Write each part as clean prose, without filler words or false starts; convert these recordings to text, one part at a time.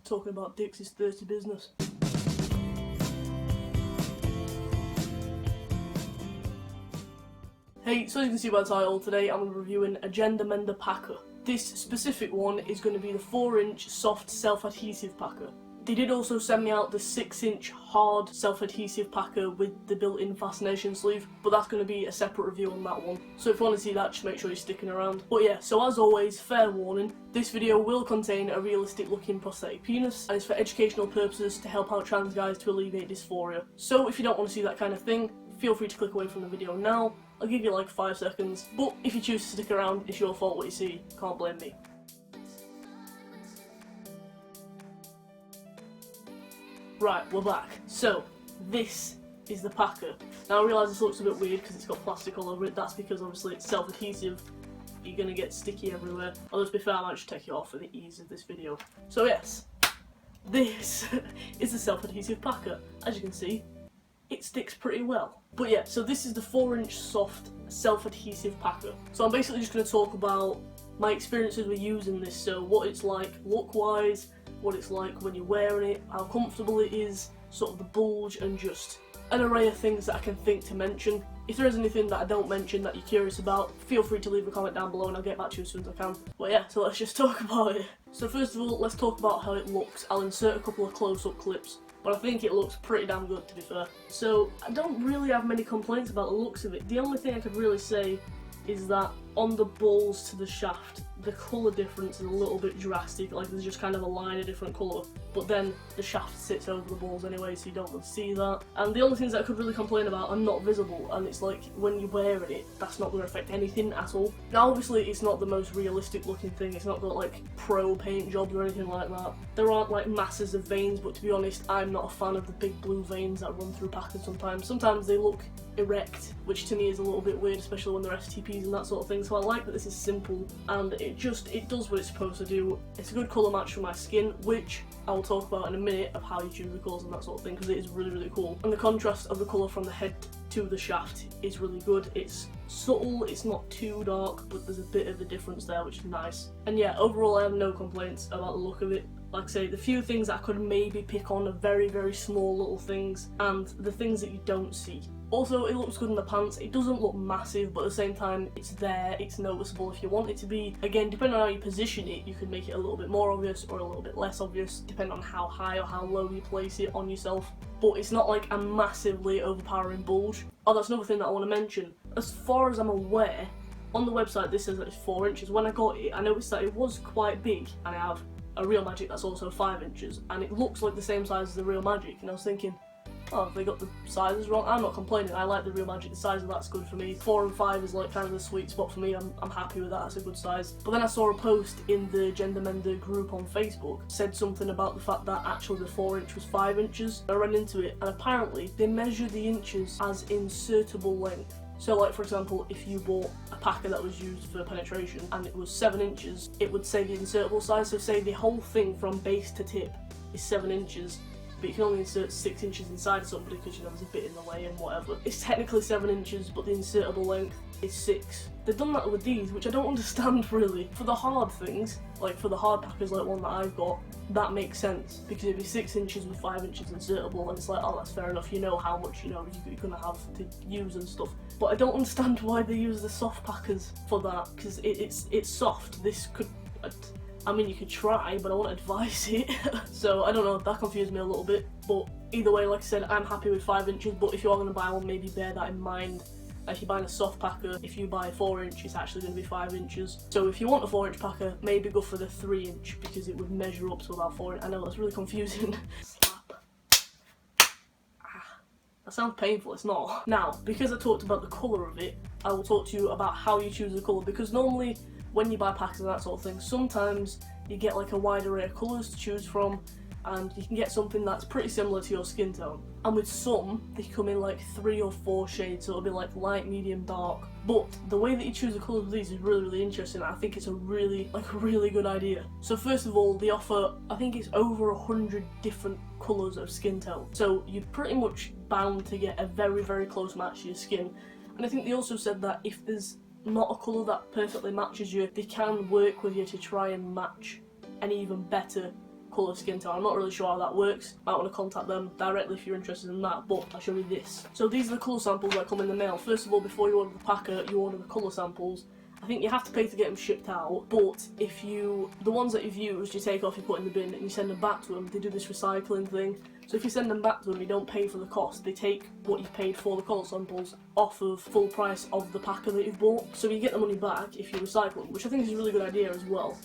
Talking about dicks is thirsty business. Hey, so as you can see by the title, today I'm reviewing a GenderMender packer. This specific one is going to be the 4-inch soft self-adhesive packer. They did also send me out the 6-inch hard self-adhesive packer with the built-in fascination sleeve, but that's going to be a separate review on that one. So if you want to see that, just make sure you're sticking around. But yeah, so as always, fair warning, this video will contain a realistic looking prosthetic penis, and it's for educational purposes to help out trans guys to alleviate dysphoria. So if you don't want to see that kind of thing, feel free to click away from the video now. I'll give you like 5 seconds, but if you choose to stick around, it's your fault what you see, can't blame me. Right, we're back. So, this is the packer. Now I realise this looks a bit weird because it's got plastic all over it. That's because obviously it's self-adhesive. You're going to get sticky everywhere. Although to be fair, I might just take it off for the ease of this video. So yes, this is the self-adhesive packer. As you can see, it sticks pretty well. But yeah, so this is the 4-inch soft self-adhesive packer. So I'm basically just going to talk about my experiences with using this, so what it's like look-wise, what it's like when you're wearing it, how comfortable it is, sort of the bulge, and just an array of things that I can think to mention. If there is anything that I don't mention that you're curious about, feel free to leave a comment down below and I'll get back to you as soon as I can. But yeah, so let's just talk about it. So first of all, let's talk about how it looks. I'll insert a couple of close-up clips, but I think it looks pretty damn good, to be fair. So I don't really have many complaints about the looks of it. The only thing I could really say is that on the balls to the shaft, the colour difference is a little bit drastic, like there's just kind of a line of different colour, but then the shaft sits over the balls anyway, so you don't really see that. And the only things that I could really complain about are not visible, and it's like when you're wearing it, that's not going to affect anything at all. Now obviously it's not the most realistic looking thing, it's not got like pro paint jobs or anything like that. There aren't like masses of veins, but to be honest, I'm not a fan of the big blue veins that run through packers sometimes. Sometimes they look erect, which to me is a little bit weird, especially when they're STPs and that sort of thing, so I like that this is simple and it does what it's supposed to do. It's a good colour match for my skin, which I will talk about in a minute of how you choose the colours and that sort of thing, because it is really, really cool. And the contrast of the colour from the head to the shaft is really good. It's subtle, it's not too dark, but there's a bit of a difference there, which is nice. And yeah, overall I have no complaints about the look of it. Like I say, the few things I could maybe pick on are very, very small little things, and the things that you don't see. Also, it looks good in the pants. It doesn't look massive, but at the same time, it's there, it's noticeable if you want it to be. Again, depending on how you position it, you can make it a little bit more obvious or a little bit less obvious, depending on how high or how low you place it on yourself. But it's not like a massively overpowering bulge. Oh, that's another thing that I want to mention. As far as I'm aware, on the website this says that it's 4 inches. When I got it, I noticed that it was quite big, and I have a Real Magic that's also 5 inches, and it looks like the same size as the Real Magic, and I was thinking, oh, they got the sizes wrong. I'm not complaining, I like the Real Magic, the size of that's good for me. 4 and 5 is like kind of the sweet spot for me, I'm happy with that, that's a good size. But then I saw a post in the GenderMender group on Facebook, said something about the fact that actually the 4 inch was 5 inches. I ran into it, and apparently they measure the inches as insertable length. So like for example, if you bought a packer that was used for penetration and it was 7 inches, it would say the insertable size, so say the whole thing from base to tip is 7 inches, but you can only insert 6 inches inside somebody because, you know, there's a bit in the way and whatever. It's technically 7 inches, but the insertable length is 6. They've done that with these, which I don't understand really. For the hard things, like for the hard packers like one that I've got, that makes sense, because it'd be 6 inches with 5 inches insertable, and it's like, oh, that's fair enough, you know how much, you know, you're gonna have to use and stuff. But I don't understand why they use the soft packers for that, because it's soft. This could, I mean, you could try, but I won't advise it. So I don't know, that confused me a little bit. But either way, like I said, I'm happy with 5 inches, but if you are going to buy one, maybe bear that in mind. If you're buying a soft packer, if you buy a 4 inch, it's actually going to be 5 inches. So if you want a 4 inch packer, maybe go for the 3 inch, because it would measure up to about 4 inch. I know, that's really confusing. Slap. Ah, that sounds painful, it's not. Now, because I talked about the colour of it, I will talk to you about how you choose the colour, because normally when you buy packers and that sort of thing, sometimes you get like a wide array of colours to choose from, and you can get something that's pretty similar to your skin tone. And with some, they come in like 3 or 4 shades, so it'll be like light, medium, dark. But the way that you choose the colours of these is really, really interesting. I think it's a really good idea. So first of all, they offer, I think it's over 100 different colours of skin tone. So you're pretty much bound to get a very, very close match to your skin. And I think they also said that if there's not a colour that perfectly matches you, they can work with you to try and match an even better colour skin tone. I'm not really sure how that works. Might want to contact them directly if you're interested in that, but I'll show you this. So these are the colour samples that come in the mail. First of all, before you order the packer, you order the colour samples. I think you have to pay to get them shipped out, but if the ones that you've used, you take off, you put in the bin, and you send them back to them. They do this recycling thing. So if you send them back to them, you don't pay for the cost. They take what you've paid for the colour samples off of full price of the packer that you've bought. So you get the money back if you recycle them, which I think is a really good idea as well.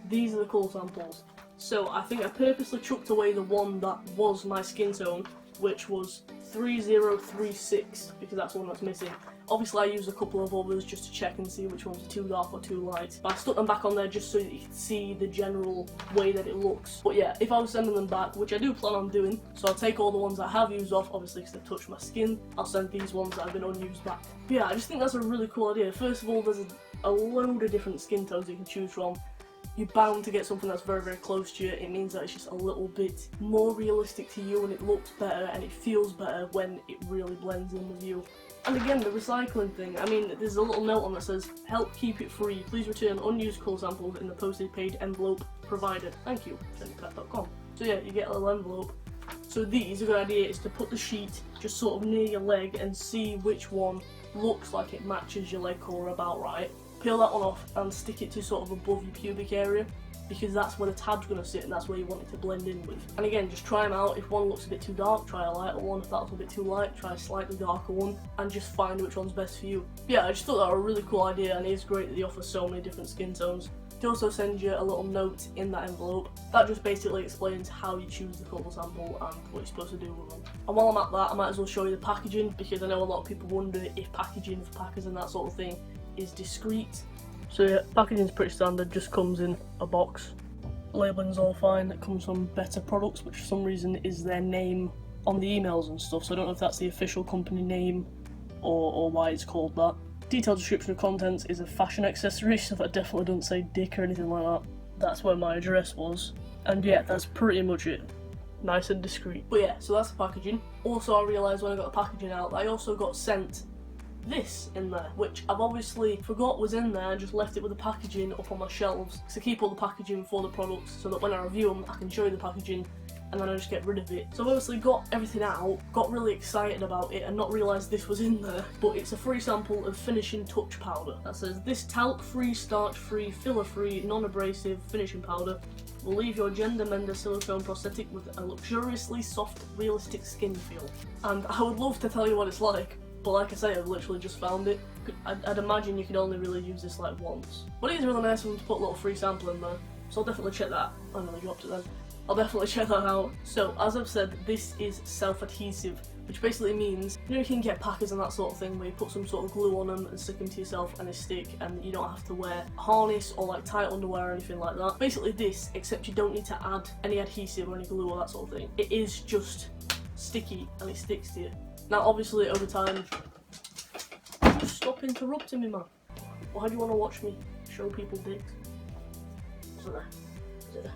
These are the colour samples. So I think I purposely chucked away the one that was my skin tone, which was 3036, because that's the one that's missing. Obviously I used a couple of others just to check and see which ones are too dark or too light. But I stuck them back on there just so that you can see the general way that it looks. But yeah, if I was sending them back, which I do plan on doing, so I'll take all the ones I have used off, obviously because they've touched my skin. I'll send these ones that have been unused back. But yeah, I just think that's a really cool idea. First of all, there's a load of different skin tones you can choose from. You're bound to get something that's very, very close to you. It means that it's just a little bit more realistic to you and it looks better and it feels better when it really blends in with you. And again, the recycling thing, I mean, there's a little note on that says, help keep it free, please return unused colour samples in the postage paid envelope provided. Thank you, GenderCat.com. So yeah, you get a little envelope. So a good idea is to put the sheet just sort of near your leg and see which one looks like it matches your leg colour about right. Peel that one off and stick it to sort of above your pubic area, because that's where the tab's going to sit and that's where you want it to blend in with. And again, just try them out. If one looks a bit too dark, try a lighter one. If that looks a bit too light, try a slightly darker one, and just find which one's best for you. But yeah, I just thought that was a really cool idea, and it is great that they offer so many different skin tones. They also send you a little note in that envelope that just basically explains how you choose the colour sample and what you're supposed to do with them. And while I'm at that, I might as well show you the packaging, because I know a lot of people wonder if packaging for packers and that sort of thing is discreet. So yeah, packaging's pretty standard, just comes in a box. Labelling's all fine. It comes from Better Products, which for some reason is their name on the emails and stuff, so I don't know if that's the official company name or why it's called that. Detailed description of contents is a fashion accessory, so that definitely doesn't say dick or anything like that. That's where my address was. And yeah, that's pretty much it. Nice and discreet. But yeah, so that's the packaging. Also, I realised when I got the packaging out that I also got sent this in there, which I've obviously forgot was in there and just left it with the packaging up on my shelves to keep all the packaging for the products so that when I review them I can show you the packaging and then I just get rid of it. So I've obviously got everything out, got really excited about it and not realised this was in there, but it's a free sample of finishing touch powder that says, this talc free, starch free, filler free, non-abrasive finishing powder will leave your GenderMender silicone prosthetic with a luxuriously soft, realistic skin feel. And I would love to tell you what it's like, but like I say, I've literally just found it. I'd imagine you could only really use this like once. But it is really nice of them to put a little free sample in there, so I'll definitely check that. I nearly dropped it then. I'll definitely check that out. So, as I've said, this is self-adhesive, which basically means, you know, you can get packers and that sort of thing where you put some sort of glue on them and stick them to yourself and they stick and you don't have to wear a harness or like tight underwear or anything like that. Basically this, except you don't need to add any adhesive or any glue or that sort of thing. It is just sticky and it sticks to you. Now obviously over time, just stop interrupting me, man. Why do you want to watch me show people dicks? So there. Is it there?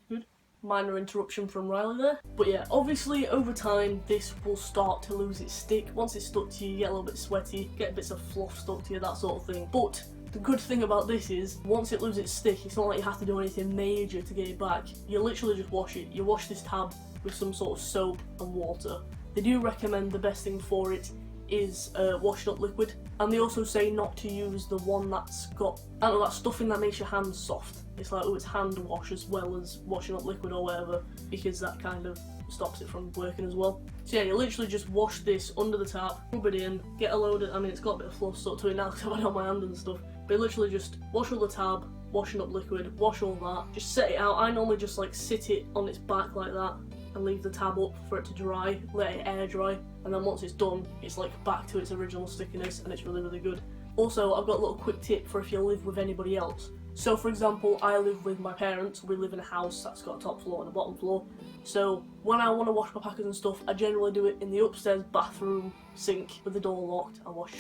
Good. Minor interruption from Riley there. But yeah, obviously over time this will start to lose its stick. Once it's stuck to you, you get a little bit sweaty, get bits of fluff stuck to you, that sort of thing. But the good thing about this is, once it loses its stick, it's not like you have to do anything major to get it back. You literally just wash it. You wash this tab with some sort of soap and water. They do recommend the best thing for it is washing up liquid, and they also say not to use the one that's got, I don't know, that stuffing that makes your hands soft. It's like, oh, it's hand wash as well as washing up liquid or whatever, because that kind of stops it from working as well. So yeah, you literally just wash this under the tap, rub it in, get a load of, I mean it's got a bit of fluff stuck to it now because I've had it on my hand and stuff, but you literally just wash all the tab, washing up liquid, wash all that, just set it out. I normally just like sit it on its back like that and leave the tab up for it to dry, let it air dry, and then once it's done, it's like back to its original stickiness and it's really, really good. Also, I've got a little quick tip for if you live with anybody else. So for example, I live with my parents, we live in a house that's got a top floor and a bottom floor. So when I want to wash my packers and stuff, I generally do it in the upstairs bathroom sink with the door locked. I wash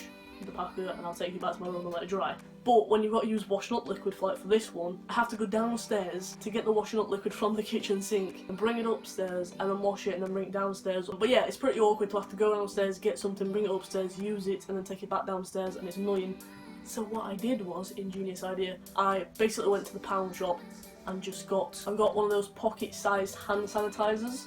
the packer and I'll take it back to my room and let it dry. But when you've got to use washing up liquid for this one, I have to go downstairs to get the washing up liquid from the kitchen sink and bring it upstairs and then wash it and then bring it downstairs. But yeah, it's pretty awkward to have to go downstairs, get something, bring it upstairs, use it and then take it back downstairs, and it's annoying. So what I did was, ingenious idea, I basically went to the pound shop, and I got one of those pocket-sized hand sanitizers,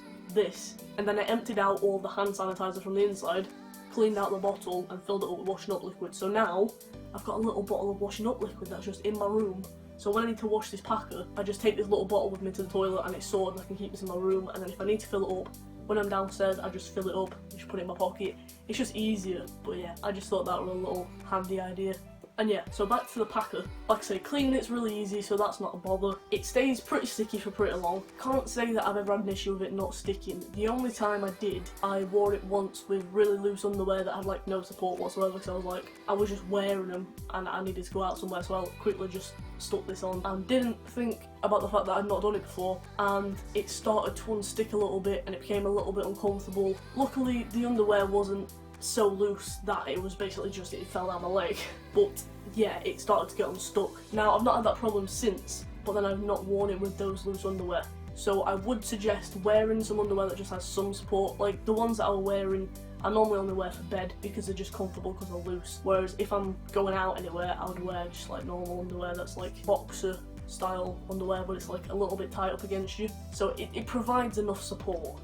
and then I emptied out all the hand sanitizer from the inside, cleaned out the bottle and filled it up with washing up liquid. So now I've got a little bottle of washing up liquid that's just in my room. So when I need to wash this packer, I just take this little bottle with me to the toilet and it's sorted and I can keep this in my room, and then if I need to fill it up, when I'm downstairs I just fill it up and just put it in my pocket. It's just easier, but yeah, I just thought that was a little handy idea. And yeah, so back to the packer. Like I say, cleaning it's really easy, so that's not a bother. It stays pretty sticky for pretty long. Can't say that I've ever had an issue with it not sticking. The only time I did, I wore it once with really loose underwear that had like no support whatsoever, because I was just wearing them and I needed to go out somewhere, so I quickly just stuck this on and didn't think about the fact that I'd not done it before, and it started to unstick a little bit and it became a little bit uncomfortable. Luckily the underwear wasn't so loose that it was basically just it fell down my leg, but yeah, it started to get unstuck. Now I've not had that problem since, but then I've not worn it with those loose underwear, so I would suggest wearing some underwear that just has some support. Like the ones that I was wearing I normally only wear for bed because they're just comfortable because they're loose, whereas if I'm going out anywhere I would wear just like normal underwear that's like boxer style underwear, but it's like a little bit tight up against you, so it provides enough support.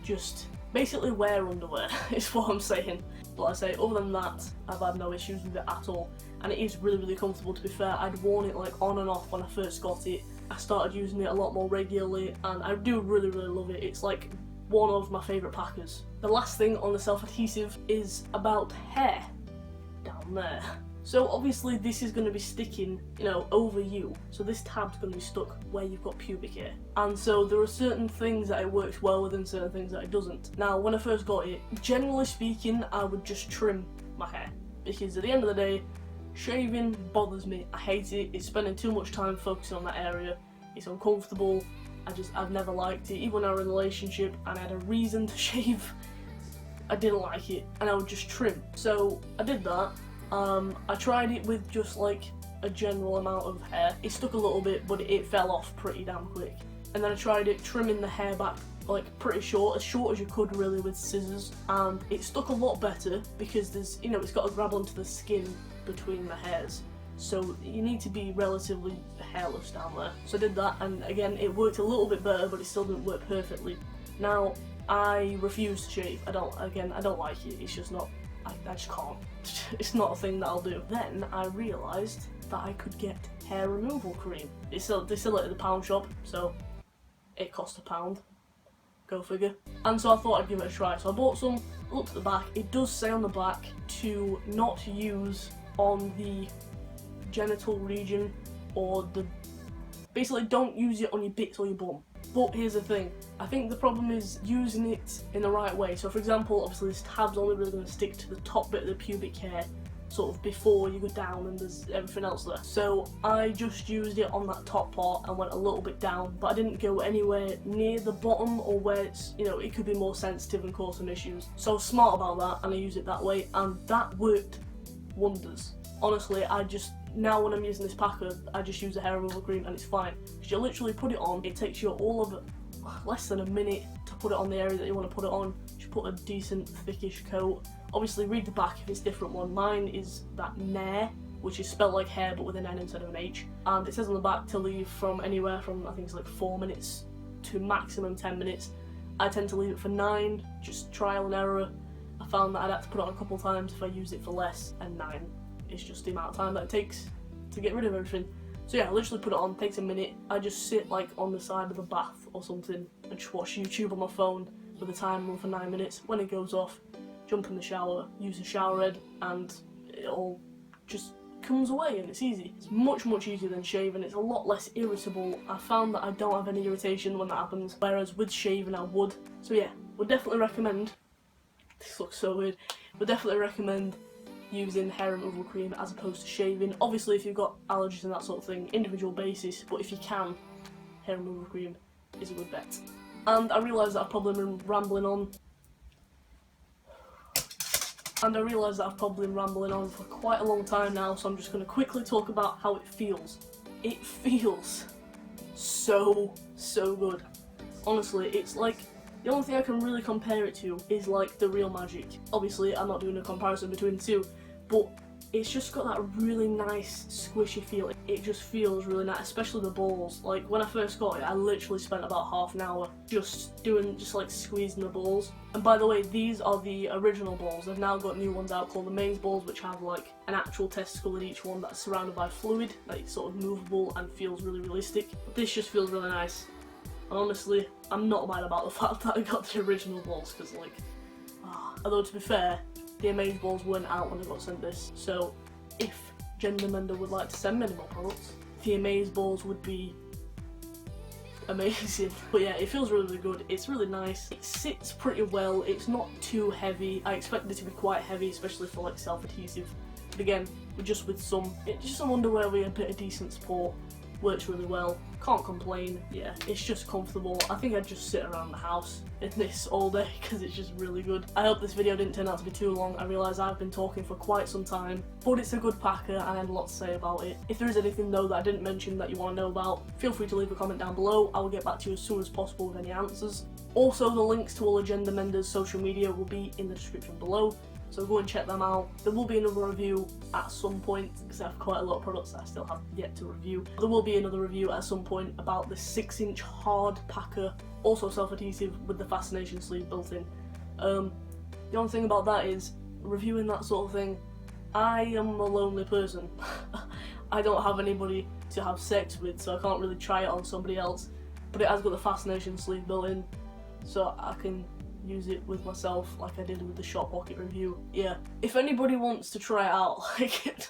Just basically wear underwear is what I'm saying. But I say, other than that, I've had no issues with it at all, and it is really comfortable. To be fair, I'd worn it like on and off when I first got it. I started using it a lot more regularly and I do really love it. It's like one of my favourite packers. The last thing on the self-adhesive is about hair down there. So obviously this is going to be sticking, you know, over you, so this tab's going to be stuck where you've got pubic hair, and so there are certain things that it works well with and certain things that it doesn't. Now when I first got it, generally speaking I would just trim my hair, because at the end of the day shaving bothers me. I hate it. It's spending too much time focusing on that area. It's uncomfortable. I've never liked it. Even when I was in a relationship and I had a reason to shave, I didn't like it and I would just trim. So I did that. I tried it with just like a general amount of hair. It stuck a little bit, but it fell off pretty damn quick. And then I tried it trimming the hair back like pretty short as you could really with scissors, and it stuck a lot better because there's, you know, it's got to grab onto the skin between the hairs. So you need to be relatively hairless down there. So I did that, and again it worked a little bit better, but it still didn't work perfectly. Now I refuse to shave. I don't like it. It's just not. I just can't. It's not a thing that I'll do. Then I realised that I could get hair removal cream. They sell it at the pound shop, so it cost £1. Go figure. And so I thought I'd give it a try. So I bought some, looked at the back. It does say on the back to not use on the genital region, or basically don't use it on your bits or your bum. But here's the thing, I think the problem is using it in the right way. So for example, obviously this tab's only really going to stick to the top bit of the pubic hair, sort of before you go down, and there's everything else there. So I just used it on that top part and went a little bit down, but I didn't go anywhere near the bottom or where it's, you know, it could be more sensitive and cause some issues. So I was smart about that and I used it that way, and that worked wonders. Honestly, now when I'm using this packer, I just use a hair removal cream and it's fine. Because you literally put it on, it takes you all of less than a minute to put it on the area that you want to put it on. Just put a decent thickish coat. Obviously read the back if it's a different one. Mine is that Nair, which is spelled like hair but with an N instead of an H. And it says on the back to leave from anywhere from, I think it's like 4 minutes to maximum 10 minutes. I tend to leave it for 9, just trial and error. I found that I'd have to put it on a couple of times if I used it for less, and 9 is just the amount of time that it takes to get rid of everything. So yeah, I literally put it on, takes a minute. I just sit like on the side of the bath or something and just watch YouTube on my phone with a timer for 9 minutes. When it goes off, jump in the shower, use a shower head, and it all just comes away and it's easy. It's much easier than shaving. It's a lot less irritable. I found that I don't have any irritation when that happens, whereas with shaving I would. So yeah, would definitely recommend, this looks so weird, would definitely recommend using hair removal cream as opposed to shaving. Obviously if you've got allergies and that sort of thing, individual basis, but if you can, hair removal cream is a good bet. And I realise that I've probably been rambling on for quite a long time now, so I'm just going to quickly talk about how it feels. It feels so good. Honestly, it's like, the only thing I can really compare it to is like the Real Magic. Obviously I'm not doing a comparison between the two, but it's just got that really nice squishy feel. It just feels really nice, especially the balls. Like when I first got it, I literally spent about half an hour just like squeezing the balls. And by the way, these are the original balls. They've now got new ones out called the mains balls, which have like an actual testicle in each one that's surrounded by fluid, like sort of movable and feels really realistic. But this just feels really nice. And honestly, I'm not mad about the fact that I got the original balls, because like, although to be fair, the Amaze balls weren't out when I got sent this, so if GenderMender would like to send me any more products, the Amaze balls would be amazing. But yeah, it feels really, really good. It's really nice. It sits pretty well. It's not too heavy. I expected it to be quite heavy, especially for like self-adhesive. But again, just some underwear with a bit of decent support. Works really well, can't complain. Yeah, it's just comfortable. I think I'd just sit around the house in this all day because it's just really good. I hope this video didn't turn out to be too long. I realise I've been talking for quite some time, but it's a good packer and I had a lot to say about it. If there is anything though that I didn't mention that you want to know about, feel free to leave a comment down below. I will get back to you as soon as possible with any answers. Also, the links to all the GenderMender's social media will be in the description below, so go and check them out. There will be another review at some point, because I have quite a lot of products that I still have yet to review. There will be another review at some point about the 6-inch hard packer, also self-adhesive with the fascination sleeve built in. The only thing about that is, reviewing that sort of thing, I am a lonely person. I don't have anybody to have sex with, so I can't really try it on somebody else. But it has got the fascination sleeve built in, so I can use it with myself like I did with the Shot Pocket review. Yeah, if anybody wants to try it out, like,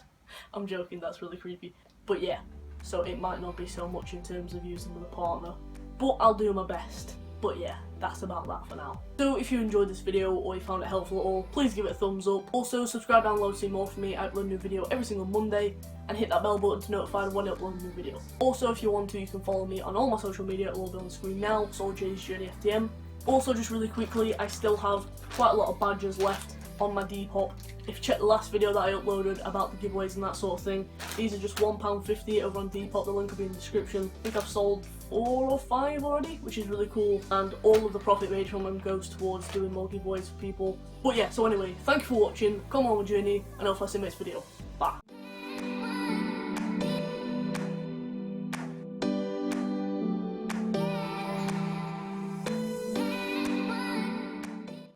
I'm joking, that's really creepy. But yeah, so it might not be so much in terms of using with a partner, but I'll do my best. But yeah, that's about that for now. So if you enjoyed this video or you found it helpful at all, please give it a thumbs up. Also subscribe down below to see more from me. I upload a new video every single Monday, and hit that bell button to notify when I upload a new video. Also, if you want to, you can follow me on all my social media. It will be on the screen now. It's all Jay's Journey FTM. Also, just really quickly, I still have quite a lot of badges left on my Depop. If you check the last video that I uploaded about the giveaways and that sort of thing, these are just £1.50 over on Depop. The link will be in the description. I think I've sold 4 or 5 already, which is really cool, and all of the profit made from them goes towards doing more giveaways for people. But yeah, so anyway, thank you for watching, come on my journey, and I'll see you in the next video.